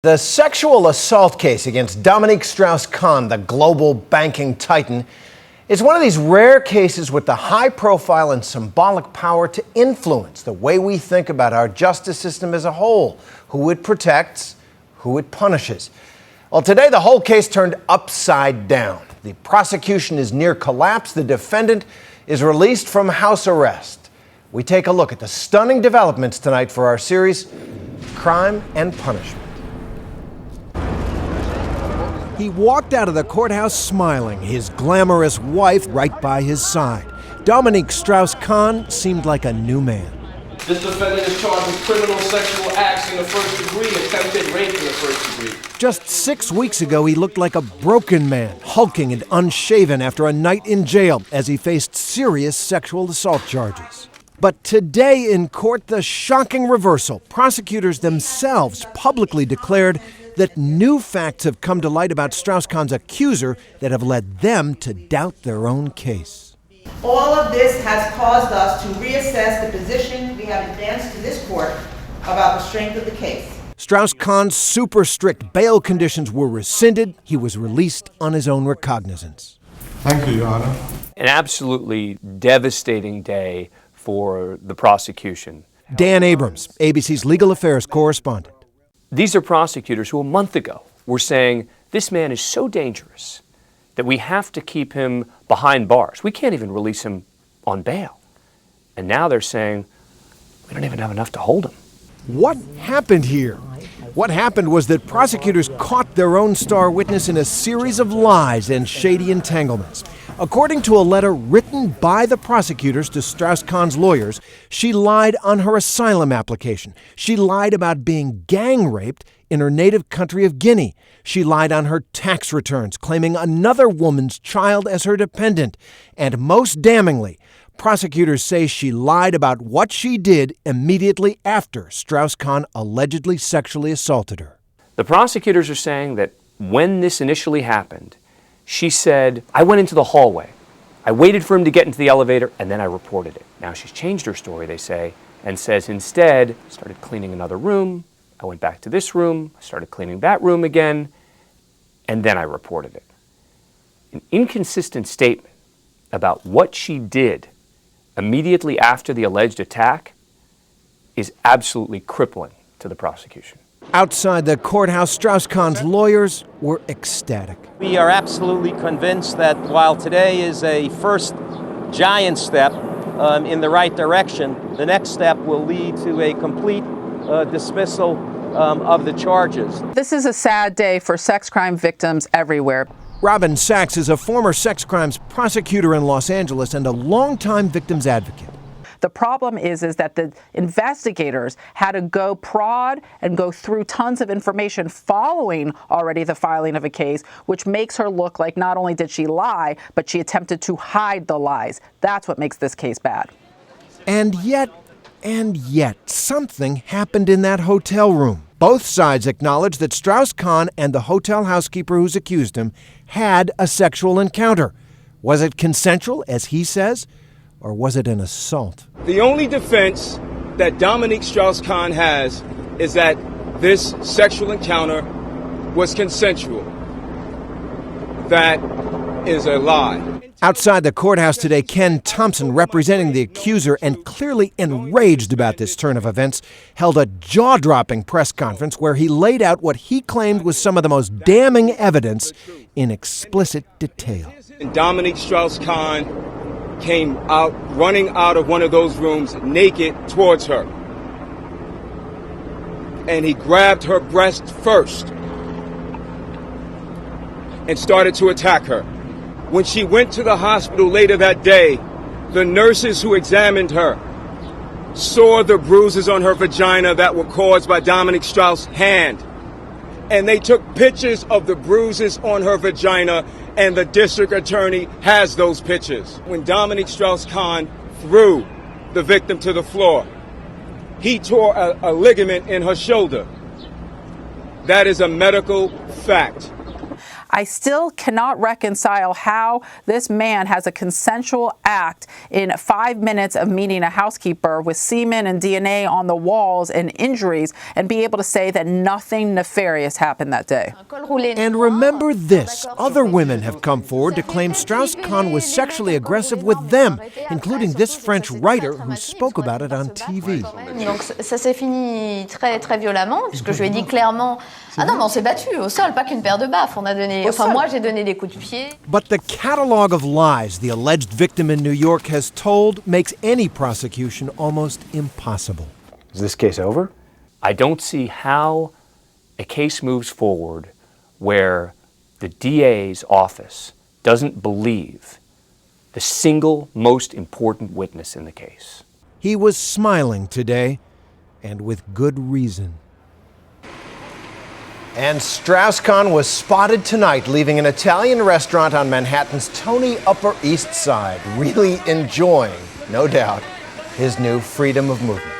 The sexual assault case against Dominique Strauss-Kahn, the global banking titan, is one of these rare cases with the high profile and symbolic power to influence the way we think about our justice system as a whole, who it protects, who it punishes. Well, today the whole case turned upside down. The prosecution is near collapse. The defendant is released from house arrest. We take a look at the stunning developments tonight for our series, Crime and Punishment. He walked out of the courthouse smiling, his glamorous wife right by his side. Dominique Strauss-Kahn seemed like a new man. This defendant is charged with criminal sexual acts in the first degree, attempted rape in the first degree. Just 6 weeks ago, he looked like a broken man, hulking and unshaven after a night in jail as he faced serious sexual assault charges. But today in court, the shocking reversal. Prosecutors themselves publicly declared that new facts have come to light about Strauss-Kahn's accuser that have led them to doubt their own case. All of this has caused us to reassess the position we have advanced to this court about the strength of the case. Strauss-Kahn's super strict bail conditions were rescinded. He was released on his own recognizance. Thank you, Your Honor. An absolutely devastating day for the prosecution. Dan Abrams, ABC's legal affairs correspondent. These are prosecutors who a month ago were saying, this man is so dangerous that we have to keep him behind bars. We can't even release him on bail. And now they're saying, we don't even have enough to hold him. What happened here? What happened was that prosecutors caught their own star witness in a series of lies and shady entanglements. According to a letter written by the prosecutors to Strauss-Kahn's lawyers, she lied on her asylum application. She lied about being gang raped in her native country of Guinea. She lied on her tax returns, claiming another woman's child as her dependent. And most damningly, prosecutors say she lied about what she did immediately after Strauss-Kahn allegedly sexually assaulted her. The prosecutors are saying that when this initially happened, she said, I went into the hallway. I waited for him to get into the elevator, and then I reported it. Now she's changed her story, they say, and says instead, I started cleaning another room. I went back to this room. I started cleaning that room again, and then I reported it. An inconsistent statement about what she did immediately after the alleged attack is absolutely crippling to the prosecution. Outside the courthouse, Strauss-Kahn's lawyers were ecstatic. We are absolutely convinced that while today is a first giant step in the right direction, the next step will lead to a complete dismissal of the charges. This is a sad day for sex crime victims everywhere. Robin Sachs is a former sex crimes prosecutor in Los Angeles and a longtime victims advocate. The problem is that the investigators had to go prod and go through tons of information following already the filing of a case, which makes her look like not only did she lie, but she attempted to hide the lies. That's what makes this case bad. And yet, something happened in that hotel room. Both sides acknowledge that Strauss-Kahn and the hotel housekeeper who's accused him had a sexual encounter. Was it consensual, as he says, or was it an assault? The only defense that Dominique Strauss-Kahn has is that this sexual encounter was consensual. That is a lie. Outside the courthouse today, Ken Thompson, representing the accuser and clearly enraged about this turn of events, held a jaw-dropping press conference where he laid out what he claimed was some of the most damning evidence in explicit detail. And Dominique Strauss-Kahn came out, running out of one of those rooms naked towards her. And he grabbed her breast first and started to attack her. When she went to the hospital later that day, the nurses who examined her saw the bruises on her vagina that were caused by Dominique Strauss' hand. And they took pictures of the bruises on her vagina, and the district attorney has those pictures. When Dominique Strauss-Kahn threw the victim to the floor, he tore a ligament in her shoulder. That is a medical fact. I still cannot reconcile how this man has a consensual act in 5 minutes of meeting a housekeeper with semen and DNA on the walls and injuries and be able to say that nothing nefarious happened that day. And remember this, other women have come forward to claim Strauss-Kahn was sexually aggressive with them, including this French writer who spoke about it on TV. Donc ça s'est fini très très violemment, puisque je lui ai dit clairement, ah non mais on s'est battu au sol, pas qu'une paire de baffes, on a donné, enfin moi j'ai donné des coups de pied. But the catalog of lies the alleged victim in New York has told makes any prosecution almost impossible. Is this case over? I don't see how a case moves forward where the DA's office doesn't believe the single most important witness in the case. He was smiling today, and with good reason. And Strauss-Kahn was spotted tonight leaving an Italian restaurant on Manhattan's Tony Upper East Side, really enjoying, no doubt, his new freedom of movement.